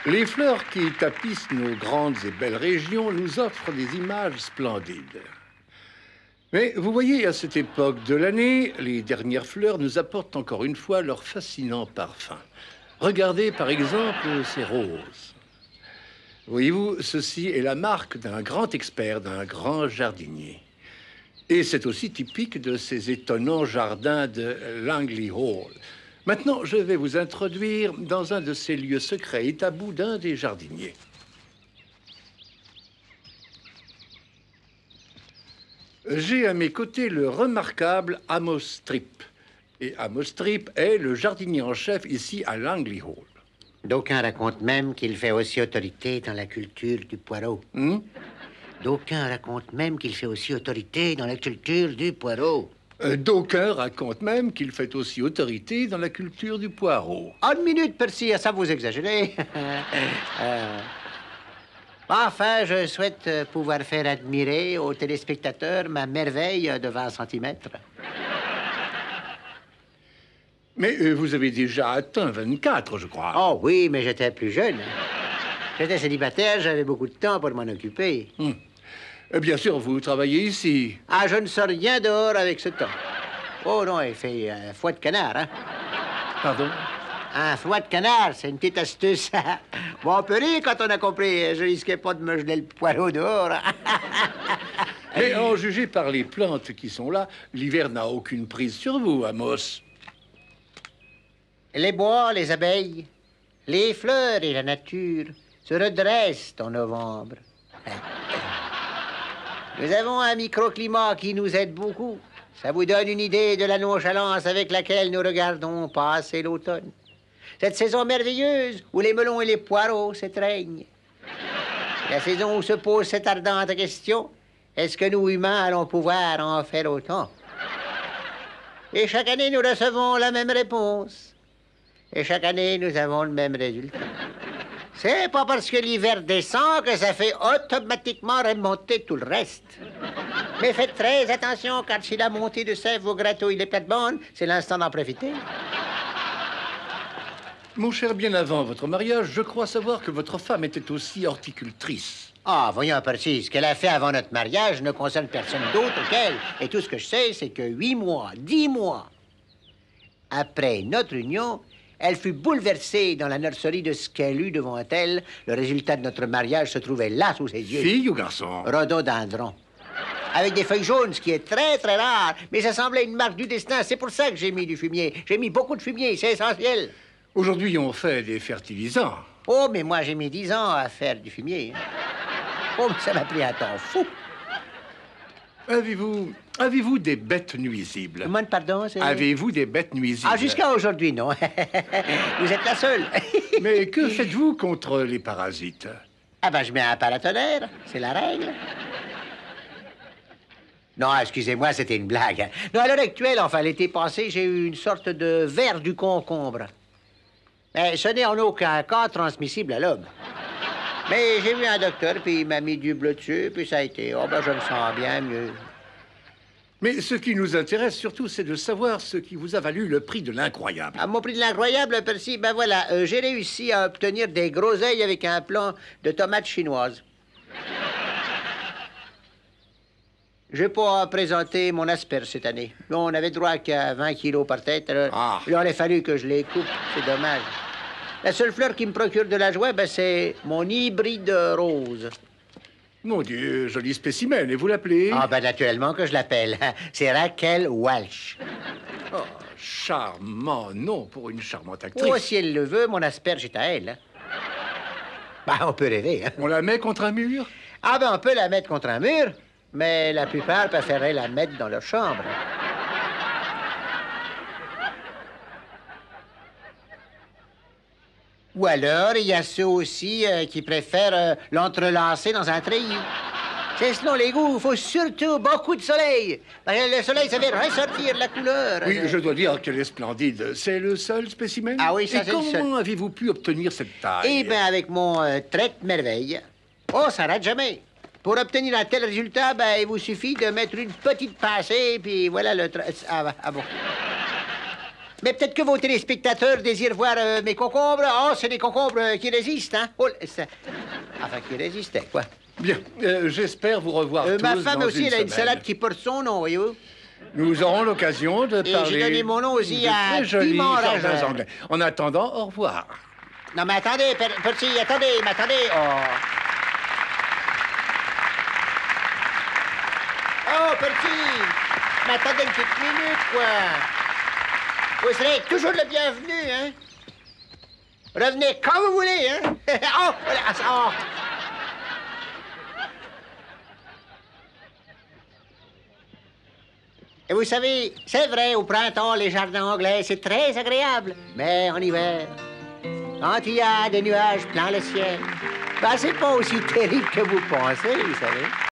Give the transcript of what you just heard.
Les fleurs qui tapissent nos grandes et belles régions nous offrent des images splendides. Mais vous voyez, à cette époque de l'année, les dernières fleurs nous apportent encore une fois leur fascinant parfum. Regardez par exemple ces roses. Voyez-vous, ceci est la marque d'un grand expert, d'un grand jardinier. Et c'est aussi typique de ces étonnants jardins de Langley Hall. Maintenant, je vais vous introduire dans un de ces lieux secrets et tabous d'un des jardiniers. J'ai à mes côtés le remarquable Amos Tripp. Et Amos Tripp est le jardinier en chef ici à Langley Hall. D'aucuns racontent même qu'il fait aussi autorité dans la culture du poireau. D'aucuns racontent même qu'il fait aussi autorité dans la culture du poireau. D'aucuns racontent même qu'il fait aussi autorité dans la culture du poireau. Une minute, Percy, ça vous exagérez. Enfin, je souhaite pouvoir faire admirer aux téléspectateurs ma merveille de 20 centimètres. Mais vous avez déjà atteint 24, je crois. Oh oui, mais j'étais plus jeune. J'étais célibataire, j'avais beaucoup de temps pour m'en occuper. Bien sûr, vous travaillez ici. Ah, je ne sors rien dehors avec ce temps. Oh non, il fait foie de canard, hein? Pardon? Un foie de canard, c'est une petite astuce. Bon, on peut rire quand on a compris. Je risquais pas de me geler le poireau dehors. Mais en juger par les plantes qui sont là, l'hiver n'a aucune prise sur vous, Amos. Les bois, les abeilles, les fleurs et la nature se redressent en novembre. Nous avons un microclimat qui nous aide beaucoup. Ça vous donne une idée de la nonchalance avec laquelle nous regardons passer l'automne. Cette saison merveilleuse où les melons et les poireaux s'étreignent. La saison où se pose cette ardente question, est-ce que nous, humains, allons pouvoir en faire autant? Et chaque année, nous recevons la même réponse. Et chaque année, nous avons le même résultat. C'est pas parce que l'hiver descend que ça fait automatiquement remonter tout le reste. Mais faites très attention, car si la montée de sève vous gratouille les plates-bandes, c'est l'instant d'en profiter. Mon cher, bien avant votre mariage, je crois savoir que votre femme était aussi horticultrice. Ah, voyons, Percy, ce qu'elle a fait avant notre mariage ne concerne personne d'autre qu'elle. Et tout ce que je sais, c'est que 8 mois, 10 mois après notre union, elle fut bouleversée dans la nurserie de ce qu'elle eut devant elle. Le résultat de notre mariage se trouvait là, sous ses yeux. Fille ou garçon? Rhododendron. Avec des feuilles jaunes, ce qui est très, très rare. Mais ça semblait une marque du destin. C'est pour ça que j'ai mis du fumier. J'ai mis beaucoup de fumier, c'est essentiel. Aujourd'hui, on fait des fertilisants. Oh, mais moi, j'ai mis 10 ans à faire du fumier. Oh, mais ça m'a pris un temps fou. Avez-vous des bêtes nuisibles? Demande pardon, c'est... Avez-vous des bêtes nuisibles? Ah, jusqu'à aujourd'hui, non. Vous êtes la seule. Mais que faites-vous contre les parasites? Ah ben, je mets un paratonnerre. C'est la règle. Non, excusez-moi, c'était une blague. Non, à l'heure actuelle, enfin, l'été passé, j'ai eu une sorte de ver du concombre. Mais ce n'est en aucun cas transmissible à l'homme. Mais j'ai vu un docteur, puis il m'a mis du bleu dessus, puis ça a été... Oh, ben, je me sens bien mieux. Mais ce qui nous intéresse surtout, c'est de savoir ce qui vous a valu le prix de l'incroyable. À mon prix de l'incroyable, Percy, ben voilà, j'ai réussi à obtenir des groseilles avec un plan de tomates chinoises. J'ai pas présenté mon asperge cette année. On avait droit qu'à 20 kilos par tête. Alors, il aurait fallu que je les coupe. C'est dommage. La seule fleur qui me procure de la joie, ben, c'est mon hybride rose. Mon Dieu, joli spécimen. Et vous l'appelez? Ah, ben naturellement que je l'appelle. C'est Raquel Walsh. Oh, charmant nom pour une charmante actrice. Oh, si elle le veut, mon asperge est à elle. Hein. Ben, on peut rêver. Hein. On la met contre un mur? Ah, ben, on peut la mettre contre un mur, mais la plupart préféreraient la mettre dans leur chambre. Ou alors, il y a ceux aussi qui préfèrent l'entrelacer dans un treillis. C'est selon les goûts. Il faut surtout beaucoup de soleil. Parce que le soleil, ça fait ressortir la couleur. Oui, je dois dire qu'elle est splendide. C'est le seul spécimen? Ah oui, ça, c'est le seul. Et comment avez-vous pu obtenir cette taille? Eh bien, avec mon traite-merveille. Oh, ça rate jamais. Pour obtenir un tel résultat, ben, il vous suffit de mettre une petite pincée, puis voilà le... Ah bon. Mais peut-être que vos téléspectateurs désirent voir mes concombres. Oh, c'est des concombres qui résistent, hein? Oh, enfin, qui résistaient, quoi. Bien, j'espère vous revoir tous Ma femme dans aussi, elle a une semaine. salade qui porte son nom, voyez-vous? Nous aurons l'occasion de Et parler... j'ai donné mon nom aussi de à très jolis Piment jardins Rageur. anglais. En attendant, au revoir. Non, mais attendez, petit, attendez, mais attendez. Oh, petit, mais attendez une petite minute, quoi. Vous serez toujours le bienvenu, hein? Revenez quand vous voulez, hein? Oh, voilà, oh. Et vous savez, c'est vrai, au printemps, les jardins anglais, c'est très agréable. Mais en hiver, quand il y a des nuages plein le ciel, ben, c'est pas aussi terrible que vous pensez, vous savez.